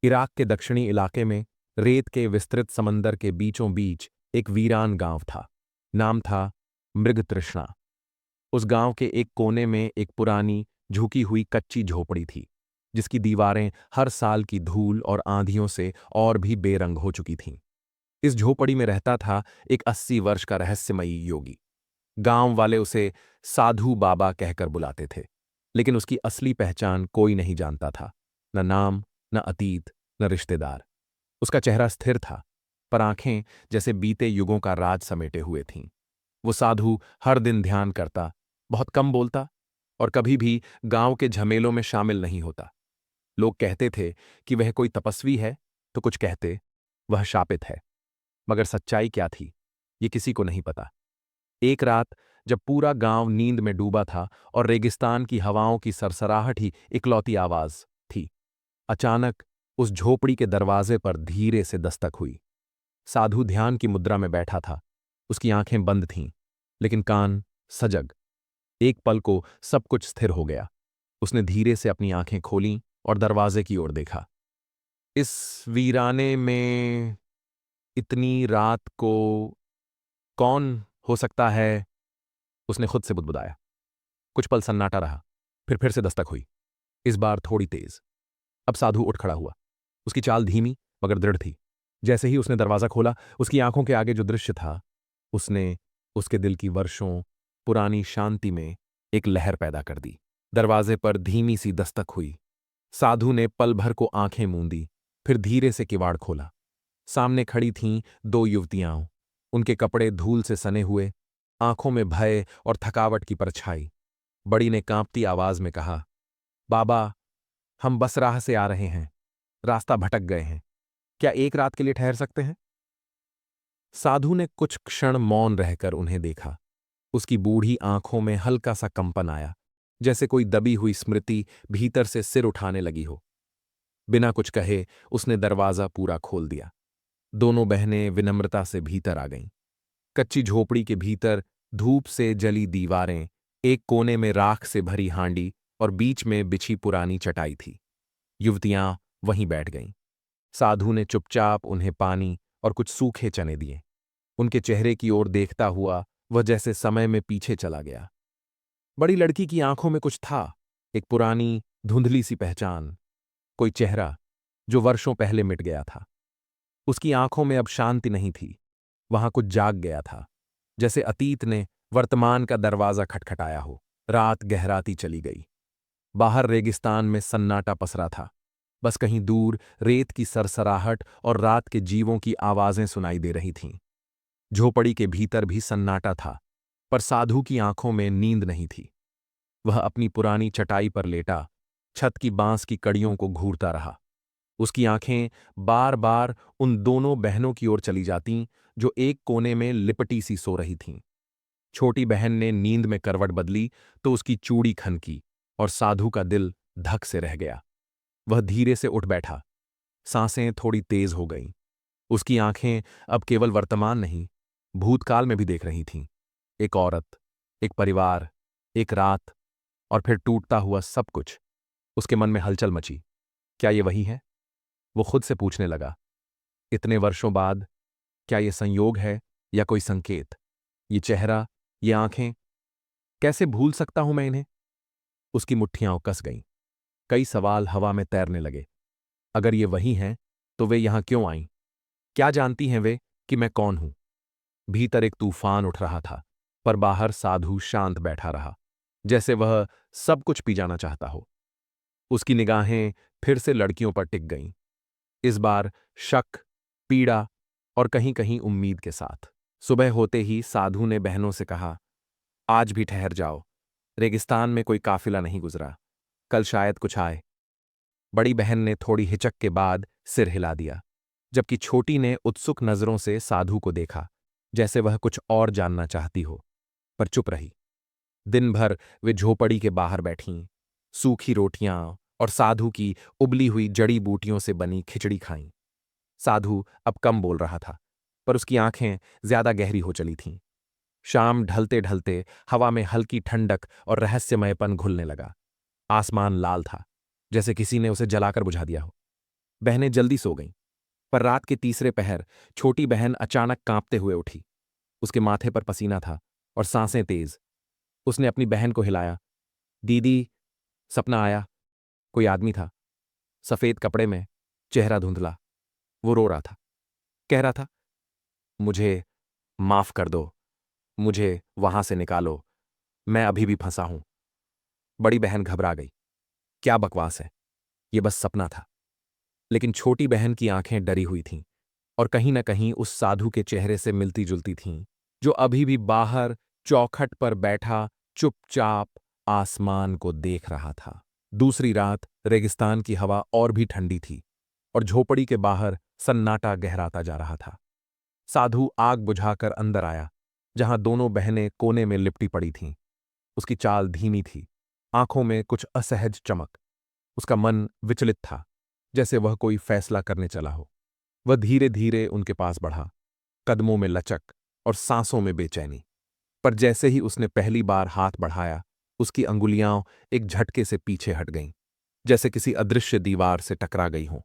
Iraq के दक्षिणी इलाके में रेत के विस्तृत समंदर के बीचों बीच एक वीरान गांव था। नाम था मृगतृष्णा। उस गांव के एक कोने में एक पुरानी झुकी हुई कच्ची झोपड़ी थी, जिसकी दीवारें हर साल की धूल और आंधियों से और भी बेरंग हो चुकी थीं। इस झोपड़ी में रहता था एक 80 वर्ष का रहस्यमयी योगी। गांव वाले उसे साधु बाबा कहकर बुलाते थे, लेकिन उसकी असली पहचान कोई नहीं जानता था। न नाम, न अतीत, न रिश्तेदार। उसका चेहरा स्थिर था, पर आंखें जैसे बीते युगों का राज समेटे हुए थीं। वो साधु हर दिन ध्यान करता, बहुत कम बोलता और कभी भी गांव के झमेलों में शामिल नहीं होता। लोग कहते थे कि वह कोई तपस्वी है, तो कुछ कहते वह शापित है। मगर सच्चाई क्या थी, ये किसी को नहीं पता। एक रात जब पूरा गांव नींद में डूबा था और रेगिस्तान की हवाओं की सरसराहट ही इकलौती आवाज थी, अचानक उस झोपड़ी के दरवाजे पर धीरे से दस्तक हुई। साधु ध्यान की मुद्रा में बैठा था। उसकी आंखें बंद थीं, लेकिन कान सजग। एक पल को सब कुछ स्थिर हो गया। उसने धीरे से अपनी आंखें खोलीं और दरवाजे की ओर देखा। इस वीराने में इतनी रात को कौन हो सकता है? उसने खुद से बुदबुदाया। कुछ पल सन्नाटा रहा, फिर से दस्तक हुई, इस बार थोड़ी तेज। अब साधु उठ खड़ा हुआ। उसकी चाल धीमी मगर दृढ़ थी। जैसे ही उसने दरवाजा खोला, उसकी आंखों के आगे जो दृश्य था, उसने उसके दिल की वर्षों पुरानी शांति में एक लहर पैदा कर दी। दरवाजे पर धीमी सी दस्तक हुई। साधु ने पल भर को आंखें मूंदी, फिर धीरे से किवाड़ खोला। सामने खड़ी थीं दो युवतियां। उनके कपड़े धूल से सने हुए, आंखों में भय और थकावट की परछाई। बड़ी ने कांपती आवाज में कहा, बाबा, हम बस राह से आ रहे हैं, रास्ता भटक गए हैं, क्या एक रात के लिए ठहर सकते हैं? साधु ने कुछ क्षण मौन रहकर उन्हें देखा। उसकी बूढ़ी आंखों में हल्का सा कंपन आया, जैसे कोई दबी हुई स्मृति भीतर से सिर उठाने लगी हो। बिना कुछ कहे उसने दरवाजा पूरा खोल दिया। दोनों बहनें विनम्रता से भीतर आ गईं। कच्ची झोपड़ी के भीतर धूप से जली दीवारें, एक कोने में राख से भरी हांडी और बीच में बिछी पुरानी चटाई थी। युवतियां वहीं बैठ गईं। साधु ने चुपचाप उन्हें पानी और कुछ सूखे चने दिए। उनके चेहरे की ओर देखता हुआ वह जैसे समय में पीछे चला गया। बड़ी लड़की की आंखों में कुछ था, एक पुरानी धुंधली सी पहचान, कोई चेहरा जो वर्षों पहले मिट गया था। उसकी आंखों में अब शांति नहीं थी, वहां कुछ जाग गया था, जैसे अतीत ने वर्तमान का दरवाजा खटखटाया हो। रात गहराती चली गई। बाहर रेगिस्तान में सन्नाटा पसरा था। बस कहीं दूर रेत की सरसराहट और रात के जीवों की आवाजें सुनाई दे रही थीं। झोपड़ी के भीतर भी सन्नाटा था, पर साधु की आंखों में नींद नहीं थी। वह अपनी पुरानी चटाई पर लेटा छत की बांस की कड़ियों को घूरता रहा। उसकी आंखें बार बार उन दोनों बहनों की ओर चली जातीं जो एक कोने में लिपटी सी सो रही थीं। छोटी बहन ने नींद में करवट बदली तो उसकी चूड़ी खनकी और साधु का दिल धक से रह गया। वह धीरे से उठ बैठा। सांसें थोड़ी तेज हो गईं। उसकी आंखें अब केवल वर्तमान नहीं, भूतकाल में भी देख रही थीं। एक औरत, एक परिवार, एक रात, और फिर टूटता हुआ सब कुछ। उसके मन में हलचल मची। क्या ये वही है? वो खुद से पूछने लगा। इतने वर्षों बाद, क्या ये संयोग है या कोई संकेत? ये चेहरा, ये आंखें, कैसे भूल सकता हूं मैं इन्हें? उसकी मुट्ठियां कस गईं। कई सवाल हवा में तैरने लगे। अगर ये वही हैं, तो वे यहां क्यों आईं? क्या जानती हैं वे कि मैं कौन हूं? भीतर एक तूफान उठ रहा था, पर बाहर साधु शांत बैठा रहा, जैसे वह सब कुछ पी जाना चाहता हो। उसकी निगाहें फिर से लड़कियों पर टिक गईं, इस बार शक, पीड़ा और कहीं कहीं उम्मीद के साथ। सुबह होते ही साधु ने बहनों से कहा, आज भी ठहर जाओ, रेगिस्तान में कोई काफिला नहीं गुजरा, कल शायद कुछ आए। बड़ी बहन ने थोड़ी हिचक के बाद सिर हिला दिया, जबकि छोटी ने उत्सुक नजरों से साधु को देखा, जैसे वह कुछ और जानना चाहती हो, पर चुप रही। दिन भर वे झोपड़ी के बाहर बैठीं, सूखी रोटियां और साधु की उबली हुई जड़ी बूटियों से बनी खिचड़ी खाईं। साधु अब कम बोल रहा था, पर उसकी आंखें ज्यादा गहरी हो चली थीं। शाम ढलते ढलते हवा में हल्की ठंडक और रहस्यमयपन घुलने लगा। आसमान लाल था, जैसे किसी ने उसे जलाकर बुझा दिया हो। बहनें जल्दी सो गईं। पर रात के तीसरे पहर छोटी बहन अचानक कांपते हुए उठी। उसके माथे पर पसीना था और सांसें तेज। उसने अपनी बहन को हिलाया। दीदी, सपना आया। कोई आदमी था, सफेद कपड़े में, चेहरा धुंधला। वो रो रहा था, कह रहा था, मुझे माफ कर दो, मुझे वहां से निकालो, मैं अभी भी फंसा हूं। बड़ी बहन घबरा गई। क्या बकवास है, ये बस सपना था। लेकिन छोटी बहन की आंखें डरी हुई थीं और कहीं न कहीं उस साधु के चेहरे से मिलती जुलती थीं, जो अभी भी बाहर चौखट पर बैठा चुपचाप आसमान को देख रहा था। दूसरी रात रेगिस्तान की हवा और भी ठंडी थी और झोपड़ी के बाहर सन्नाटा गहराता जा रहा था। साधु आग बुझाकर अंदर आया, जहां दोनों बहनें कोने में लिपटी पड़ी थीं। उसकी चाल धीमी थी, आंखों में कुछ असहज चमक। उसका मन विचलित था, जैसे वह कोई फैसला करने चला हो। वह धीरे धीरे उनके पास बढ़ा, कदमों में लचक और सांसों में बेचैनी। पर जैसे ही उसने पहली बार हाथ बढ़ाया, उसकी अंगुलियां एक झटके से पीछे हट गईं, जैसे किसी अदृश्य दीवार से टकरा गई हों।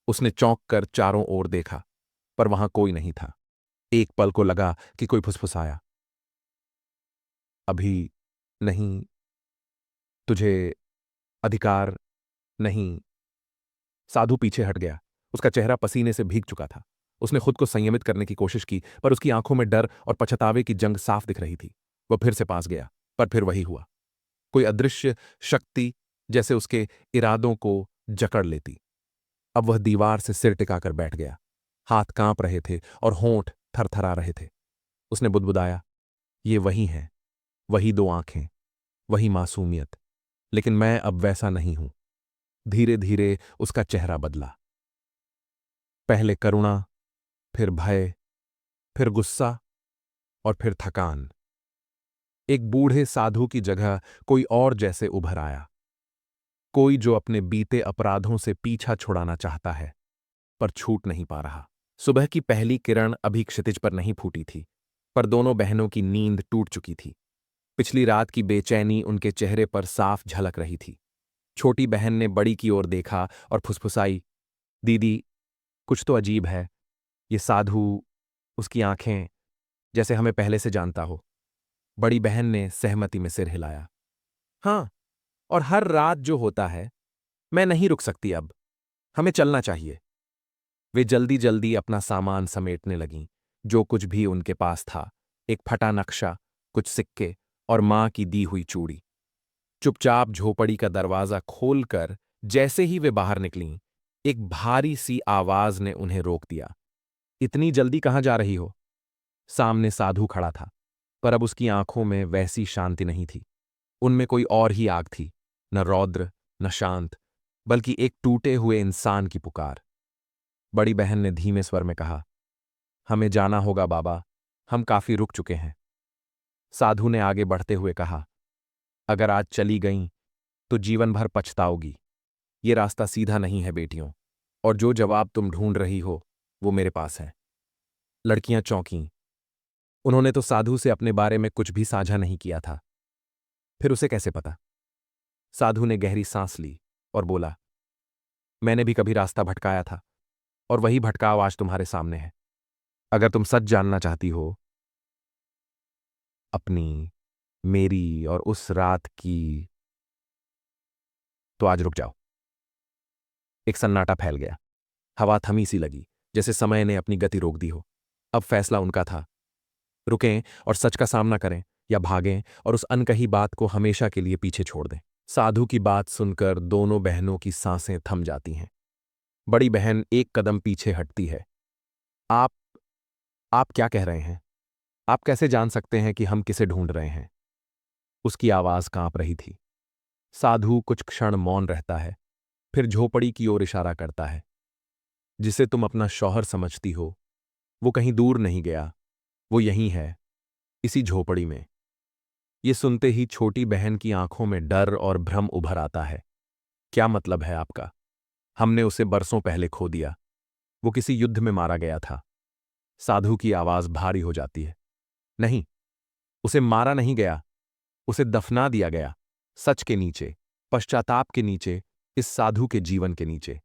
उसने चौंक कर चारों ओर देखा, पर वहां कोई नहीं था। एक पल को लगा कि कोई फुसफुसाया, अभी नहीं, तुझे अधिकार नहीं। साधु पीछे हट गया। उसका चेहरा पसीने से भीग चुका था। उसने खुद को संयमित करने की कोशिश की, पर उसकी आंखों में डर और पछतावे की जंग साफ दिख रही थी। वह फिर से पास गया, पर फिर वही हुआ। कोई अदृश्य शक्ति जैसे उसके इरादों को जकड़ लेती। अब वह दीवार से सिर टिकाकर बैठ गया। हाथ कांप रहे थे और होंठ थरथरा रहे थे। उसने बुदबुदाया, ये वही हैं, वही दो आंखें, वही मासूमियत। लेकिन मैं अब वैसा नहीं हूं। धीरे धीरे उसका चेहरा बदला। पहले करुणा, फिर भय, फिर गुस्सा और फिर थकान। एक बूढ़े साधु की जगह कोई और जैसे उभर आया। कोई जो अपने बीते अपराधों से पीछा छुड़ाना चाहता है, पर छूट नहीं पा रहा। सुबह की पहली किरण अभी क्षितिज पर नहीं फूटी थी, पर दोनों बहनों की नींद टूट चुकी थी। पिछली रात की बेचैनी उनके चेहरे पर साफ झलक रही थी। छोटी बहन ने बड़ी की ओर देखा और फुसफुसाई, दीदी, कुछ तो अजीब है। ये साधु, उसकी आंखें, जैसे हमें पहले से जानता हो। बड़ी बहन ने सहमति में सिर हिलाया। हाँ, और हर रात जो होता है, मैं नहीं रुक सकती अब। हमें चलना चाहिए। वे जल्दी जल्दी अपना सामान समेटने लगीं, जो कुछ भी उनके पास था, एक फटा नक्शा, कुछ सिक्के और मां की दी हुई चूड़ी। चुपचाप झोपड़ी का दरवाजा खोलकर जैसे ही वे बाहर निकलीं, एक भारी सी आवाज ने उन्हें रोक दिया। इतनी जल्दी कहाँ जा रही हो? सामने साधु खड़ा था, पर अब उसकी आंखों में वैसी शांति नहीं थी। उनमें कोई और ही आग थी, न रौद्र, न शांत, बल्कि एक टूटे हुए इंसान की पुकार। बड़ी बहन ने धीमे स्वर में कहा, हमें जाना होगा बाबा, हम काफी रुक चुके हैं। साधु ने आगे बढ़ते हुए कहा, अगर आज चली गईं, तो जीवन भर पछताओगी। ये रास्ता सीधा नहीं है बेटियों, और जो जवाब तुम ढूंढ रही हो, वो मेरे पास है। लड़कियां चौंकीं। उन्होंने तो साधु से अपने बारे में कुछ भी साझा नहीं किया था। फिर उसे कैसे पता? साधु ने गहरी सांस ली और बोला, मैंने भी कभी रास्ता भटकाया था, और वही भटकाव आज तुम्हारे सामने है। अगर तुम सच जानना चाहती हो, अपनी, मेरी और उस रात की, तो आज रुक जाओ। एक सन्नाटा फैल गया। हवा थमी सी लगी, जैसे समय ने अपनी गति रोक दी हो। अब फैसला उनका था। रुकें और सच का सामना करें, या भागें और उस अनकही बात को हमेशा के लिए पीछे छोड़ दें। साधु की बात सुनकर दोनों बहनों की सांसें थम जाती हैं। बड़ी बहन एक कदम पीछे हटती है। आप आप क्या कह रहे हैं? आप कैसे जान सकते हैं कि हम किसे ढूंढ रहे हैं? उसकी आवाज कांप रही थी। साधु कुछ क्षण मौन रहता है, फिर झोपड़ी की ओर इशारा करता है। जिसे तुम अपना शौहर समझती हो, वो कहीं दूर नहीं गया, वो यहीं है, इसी झोपड़ी में। ये सुनते ही छोटी बहन की आंखों में डर और भ्रम उभर आता है। क्या मतलब है आपका? हमने उसे बरसों पहले खो दिया। वो किसी युद्ध में मारा गया था। साधु की आवाज भारी हो जाती है। नहीं, उसे मारा नहीं गया, उसे दफना दिया गया, सच के नीचे, पश्चाताप के नीचे, इस साधु के जीवन के नीचे।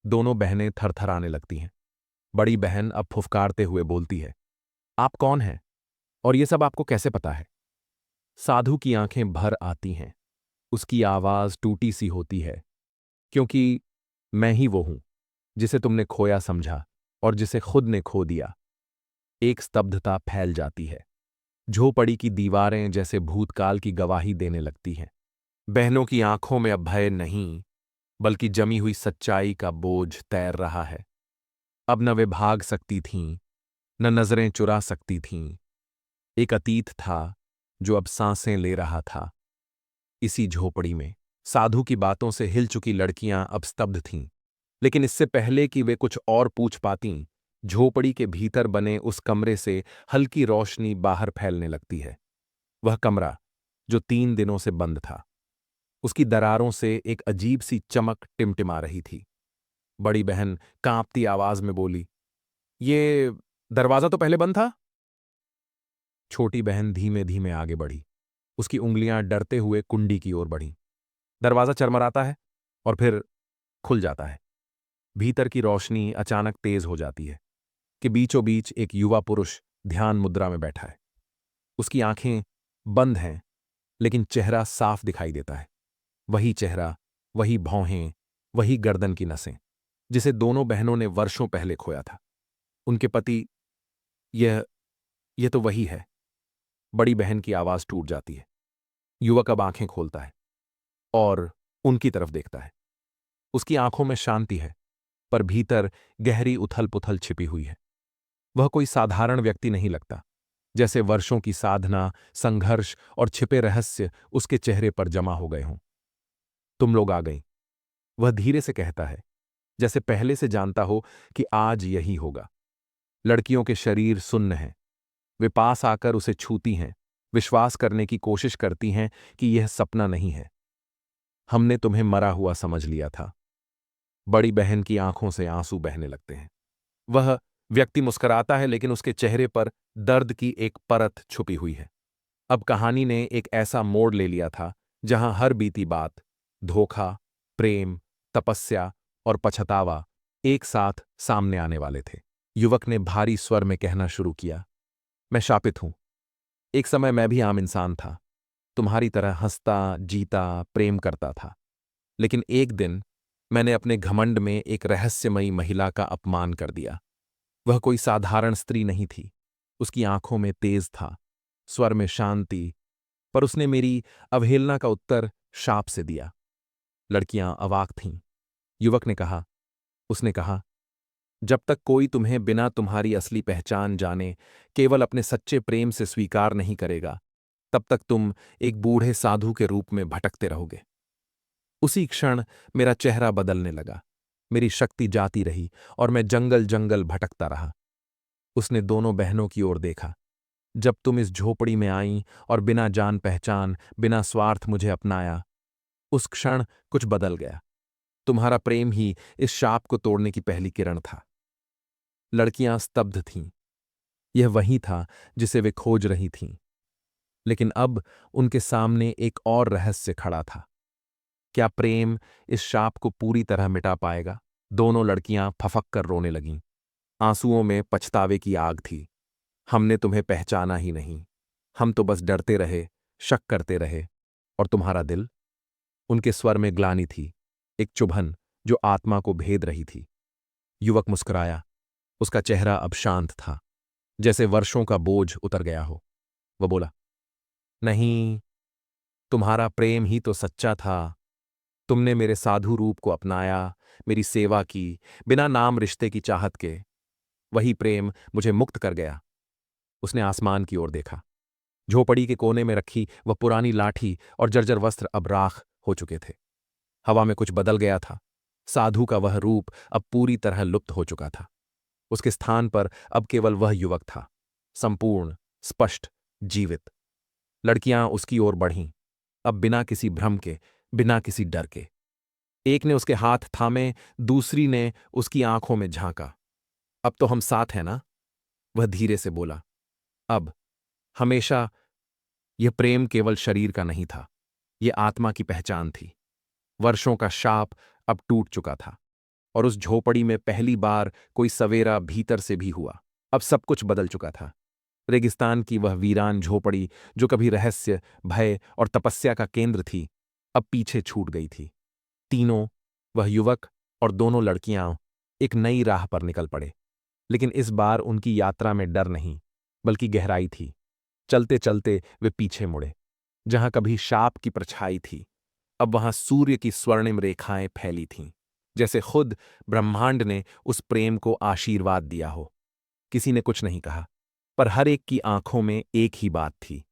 दोनों बहनें थरथराने लगती हैं। बड़ी बहन अब फुफकारते हुए बोलती है, आप कौन हैं और ये सब आपको कैसे पता है? साधु की आंखें भर आती हैं। उसकी आवाज टूटी सी होती है, क्योंकि मैं ही वो हूं जिसे तुमने खोया समझा और जिसे खुद ने खो दिया। एक स्तब्धता फैल जाती है। झोपड़ी की दीवारें जैसे भूतकाल की गवाही देने लगती हैं। बहनों की आंखों में अब भय नहीं, बल्कि जमी हुई सच्चाई का बोझ तैर रहा है। अब न वे भाग सकती थीं, न नजरें चुरा सकती थीं। एक अतीत था जो अब सांसें ले रहा था। इसी झोपड़ी में साधु की बातों से हिल चुकी लड़कियां अब स्तब्ध थीं। लेकिन इससे पहले कि वे कुछ और पूछ पातीं, झोपड़ी के भीतर बने उस कमरे से हल्की रोशनी बाहर फैलने लगती है। वह कमरा जो 3 दिनों से बंद था, उसकी दरारों से एक अजीब सी चमक टिमटिमा रही थी। बड़ी बहन कांपती आवाज में बोली, ये दरवाजा तो पहले बंद था। छोटी बहन धीमे धीमे आगे बढ़ी। उसकी उंगलियां डरते हुए कुंडी की ओर बढ़ीं। दरवाजा चरमराता है और फिर खुल जाता है। भीतर की रोशनी अचानक तेज हो जाती है कि बीचों बीच एक युवा पुरुष ध्यान मुद्रा में बैठा है। उसकी आंखें बंद हैं, लेकिन चेहरा साफ दिखाई देता है। वही चेहरा, वही भौहें, वही गर्दन की नसें, जिसे दोनों बहनों ने वर्षों पहले खोया था। उनके पति, यह यह तो वही है। बड़ी बहन की आवाज टूट जाती है। युवक अब आंखें खोलता है और उनकी तरफ देखता है। उसकी आंखों में शांति है, पर भीतर गहरी उथल-पुथल छिपी हुई है। वह कोई साधारण व्यक्ति नहीं लगता, जैसे वर्षों की साधना, संघर्ष और छिपे रहस्य उसके चेहरे पर जमा हो गए हों। तुम लोग आ गई, वह धीरे से कहता है, जैसे पहले से जानता हो कि आज यही होगा। लड़कियों के शरीर सुन्न हैं। वे पास आकर उसे छूती हैं, विश्वास करने की कोशिश करती हैं कि यह सपना नहीं है। हमने तुम्हें मरा हुआ समझ लिया था। बड़ी बहन की आंखों से आंसू बहने लगते हैं। वह व्यक्ति मुस्कुराता है, लेकिन उसके चेहरे पर दर्द की एक परत छुपी हुई है। अब कहानी ने एक ऐसा मोड़ ले लिया था जहां हर बीती बात, धोखा, प्रेम, तपस्या और पछतावा एक साथ सामने आने वाले थे। युवक ने भारी स्वर में कहना शुरू किया, मैं शापित हूं। एक समय मैं भी आम इंसान था, तुम्हारी तरह हंसता, जीता, प्रेम करता था। लेकिन एक दिन मैंने अपने घमंड में एक रहस्यमयी महिला का अपमान कर दिया। वह कोई साधारण स्त्री नहीं थी। उसकी आंखों में तेज था, स्वर में शांति, पर उसने मेरी अवहेलना का उत्तर शाप से दिया। लड़कियां अवाक थीं। युवक ने कहा, उसने कहा, जब तक कोई तुम्हें बिना तुम्हारी असली पहचान जाने केवल अपने सच्चे प्रेम से स्वीकार नहीं करेगा, तब तक तुम एक बूढ़े साधु के रूप में भटकते रहोगे। उसी क्षण मेरा चेहरा बदलने लगा। मेरी शक्ति जाती रही और मैं जंगल जंगल भटकता रहा। उसने दोनों बहनों की ओर देखा। जब तुम इस झोपड़ी में आईं और बिना जान पहचान, बिना स्वार्थ मुझे अपनाया, उस क्षण कुछ बदल गया। तुम्हारा प्रेम ही इस शाप को तोड़ने की पहली किरण था। लड़कियां स्तब्ध थीं। यह वही था जिसे वे खोज रही थीं। लेकिन अब उनके सामने एक और रहस्य खड़ा था। क्या प्रेम इस शाप को पूरी तरह मिटा पाएगा? दोनों लड़कियां फफक कर रोने लगीं। आंसुओं में पछतावे की आग थी। हमने तुम्हें पहचाना ही नहीं। हम तो बस डरते रहे, शक करते रहे। और तुम्हारा दिल? उनके स्वर में ग्लानि थी, एक चुभन जो आत्मा को भेद रही थी। युवक मुस्कुराया। उसका चेहरा अब शांत था, जैसे वर्षों का बोझ उतर गया हो। वह बोला, नहीं, तुम्हारा प्रेम ही तो सच्चा था। तुमने मेरे साधु रूप को अपनाया, मेरी सेवा की, बिना नाम रिश्ते की चाहत के। वही प्रेम मुझे मुक्त कर गया। उसने आसमान की ओर देखा। झोपड़ी के कोने में रखी वह पुरानी लाठी और जर्जर वस्त्र अब राख हो चुके थे। हवा में कुछ बदल गया था। साधु का वह रूप अब पूरी तरह लुप्त हो चुका था। उसके स्थान पर अब केवल वह युवक था, संपूर्ण, स्पष्ट, जीवित। लड़कियां उसकी ओर बढ़ीं, अब बिना किसी भ्रम के, बिना किसी डर के। एक ने उसके हाथ थामे, दूसरी ने उसकी आंखों में झांका। अब तो हम साथ हैं ना? वह धीरे से बोला। अब, हमेशा। यह प्रेम केवल शरीर का नहीं था, यह आत्मा की पहचान थी। वर्षों का शाप अब टूट चुका था और उस झोपड़ी में पहली बार कोई सवेरा भीतर से भी हुआ। अब सब कुछ बदल चुका था। रेगिस्तान की वह वीरान झोपड़ी जो कभी रहस्य, भय और तपस्या का केंद्र थी, अब पीछे छूट गई थी। तीनों, वह युवक और दोनों लड़कियां, एक नई राह पर निकल पड़े। लेकिन इस बार उनकी यात्रा में डर नहीं, बल्कि गहराई थी। चलते चलते वे पीछे मुड़े। जहां कभी शाप की परछाई थी, अब वहां सूर्य की स्वर्णिम रेखाएं फैली थीं, जैसे खुद ब्रह्मांड ने उस प्रेम को आशीर्वाद दिया हो। किसी ने कुछ नहीं कहा, पर हर एक की आंखों में एक ही बात थी,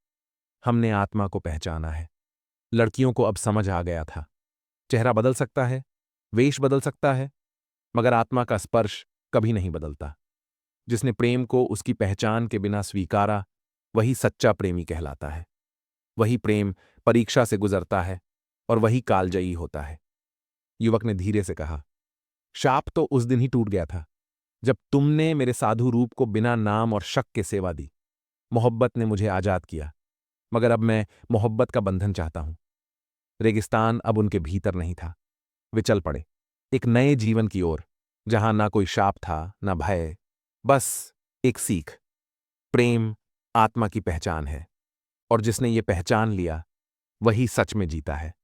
हमने आत्मा को पहचाना है। लड़कियों को अब समझ आ गया था, चेहरा बदल सकता है, वेश बदल सकता है, मगर आत्मा का स्पर्श कभी नहीं बदलता। जिसने प्रेम को उसकी पहचान के बिना स्वीकारा, वही सच्चा प्रेमी कहलाता है। वही प्रेम परीक्षा से गुजरता है और वही कालजयी होता है। युवक ने धीरे से कहा, शाप तो उस दिन ही टूट गया था जब तुमने मेरे साधु रूप को बिना नाम और शक के सेवा दी। मोहब्बत ने मुझे आजाद किया, मगर अब मैं मोहब्बत का बंधन चाहता हूं। रेगिस्तान अब उनके भीतर नहीं था। वे चल पड़े, एक नए जीवन की ओर, जहां ना कोई शाप था, ना भय, बस एक सीख। प्रेम आत्मा की पहचान है, और जिसने ये पहचान लिया, वही सच में जीता है।